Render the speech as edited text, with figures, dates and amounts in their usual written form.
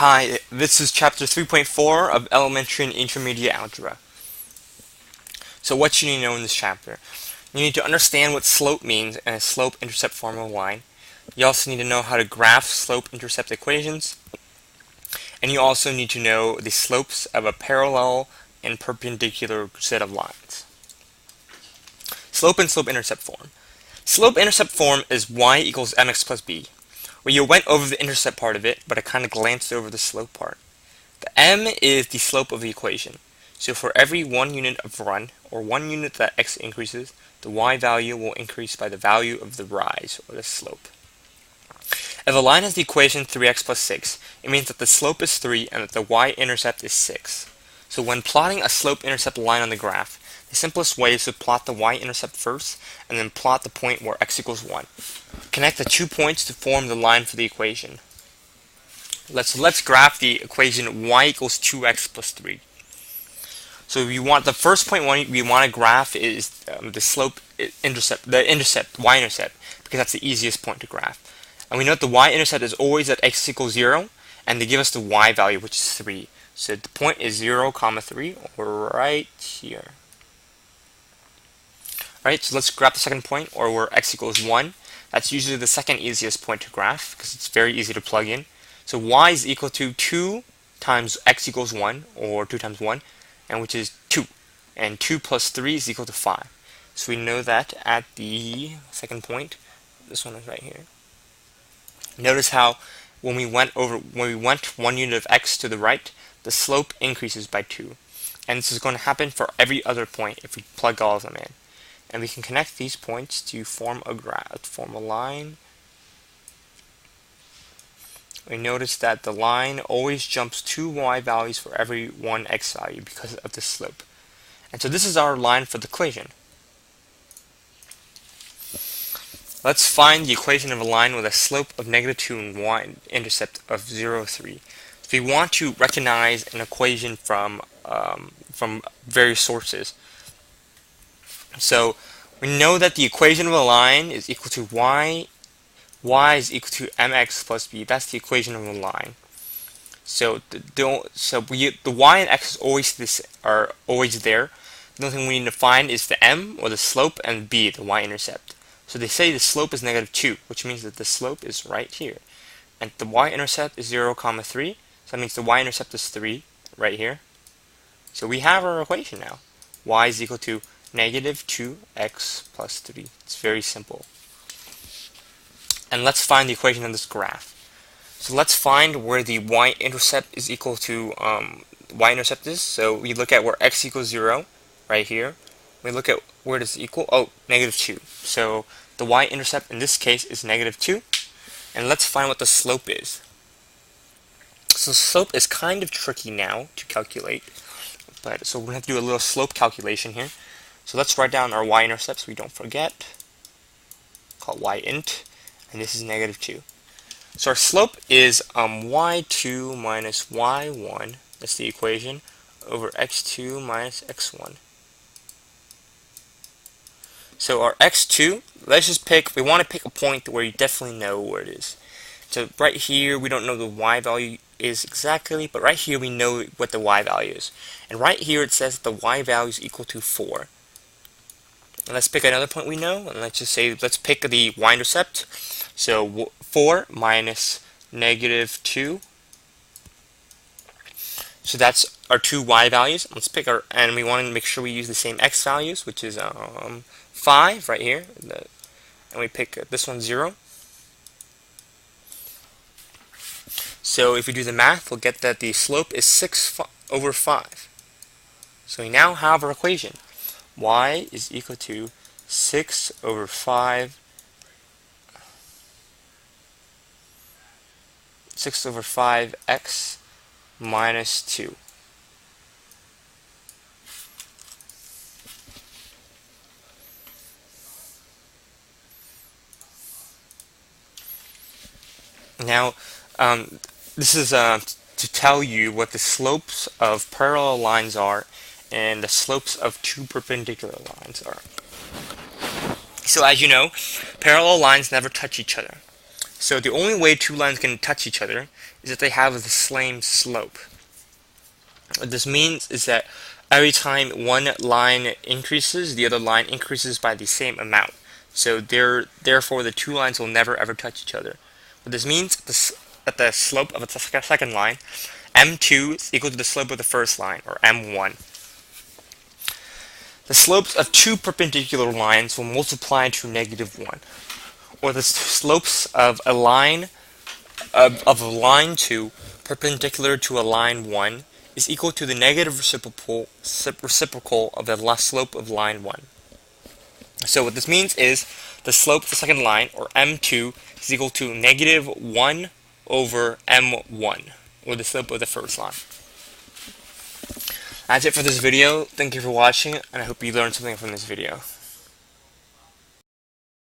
Hi, this is chapter 3.4 of Elementary and Intermediate Algebra. So what you need to know in this chapter? You need to understand what slope means and a slope-intercept form of a line. You also need to know how to graph slope-intercept equations. And you also need to know the slopes of a parallel and perpendicular set of lines. Slope and slope-intercept form. Slope-intercept form is y equals mx plus b, where you went over the intercept part of it, but I kind of glanced over the slope part. The m is the slope of the equation. So for every 1 unit of run, or 1 unit that x increases, the y value will increase by the value of the rise, or the slope. If a line has the equation 3x plus 6, it means that the slope is 3 and that the y-intercept is 6. So when plotting a slope-intercept line on the graph, the simplest way is to plot the y-intercept first, and then plot the point where x equals 1. Connect the 2 points to form the line for the equation. Let's graph the equation y equals 2x plus 3. So we want the first point we want to graph is the slope intercept, y-intercept, because that's the easiest point to graph. And we know that the y-intercept is always at x equals 0, and they give us the y value, which is 3. So the point is 0, 3, right here. Alright, so let's graph the second point, or where x equals 1. That's usually the second easiest point to graph, because it's very easy to plug in. So y is equal to 2 times x equals 1, or 2 times 1, and which is 2. And 2 plus 3 is equal to 5. So we know that at the second point, this one is right here. Notice how when we went 1 unit of x to the right, the slope increases by 2. And this is going to happen for every other point if we plug all of them in. And we can connect these points to form a line. We notice that the line always jumps 2 y values for every 1 x value because of the slope. And so this is our line for the equation. Let's find the equation of a line with a slope of -2 and y-intercept of 0, 3. So we want to recognize an equation from various sources. So we know that the equation of a line is equal to y is equal to mx plus b. That's the equation of a line. So the y and x are always there. The only thing we need to find is the m, or the slope, and b, the y-intercept. So they say the slope is -2, which means that the slope is right here. And the y-intercept is 0, 3. So that means the y-intercept is 3 right here. So we have our equation now. Y is equal to -2x plus 3. It's very simple. And let's find the equation of this graph. So let's find where the y-intercept is equal to y-intercept is. So we look at where x equals 0, right here. We look at where does it equal? Oh, -2. So the y-intercept in this case is -2. And let's find what the slope is. So the slope is kind of tricky now to calculate. So we're going to have to do a little slope calculation here. So let's write down our y-intercept so we don't forget. Call y-int, and this is -2. So our slope is y2 minus y1, that's the equation, over x2 minus x1. So our x2, we want to pick a point where you definitely know where it is. So right here, we don't know the y value is exactly, but right here we know what the y value is. And right here it says that the y value is equal to 4. And let's pick another point we know, and let's pick the y-intercept. So 4 minus -2. So that's our two y values. Let's pick and we want to make sure we use the same x values, which is 5 right here. And we pick this one 0. So if we do the math, we'll get that the slope is 6 over 5. So we now have our equation. Y is equal to 6 over 5. 6 over 5x minus 2. Now, this is to tell you what the slopes of parallel lines are and the slopes of two perpendicular lines are. So as you know, parallel lines never touch each other. So the only way two lines can touch each other is if they have the same slope. What this means is that every time one line increases, the other line increases by the same amount. So therefore, the two lines will never ever touch each other. What this means that the slope of the second line, m2, is equal to the slope of the first line, or m1. The slopes of two perpendicular lines will multiply to -1, or the slopes of a line of a line 2 perpendicular to a line 1 is equal to the negative reciprocal of the slope of line 1. So what this means is the slope of the second line, or m2, is equal to -1 over m1, or the slope of the first line. That's it for this video. Thank you for watching, and I hope you learned something from this video.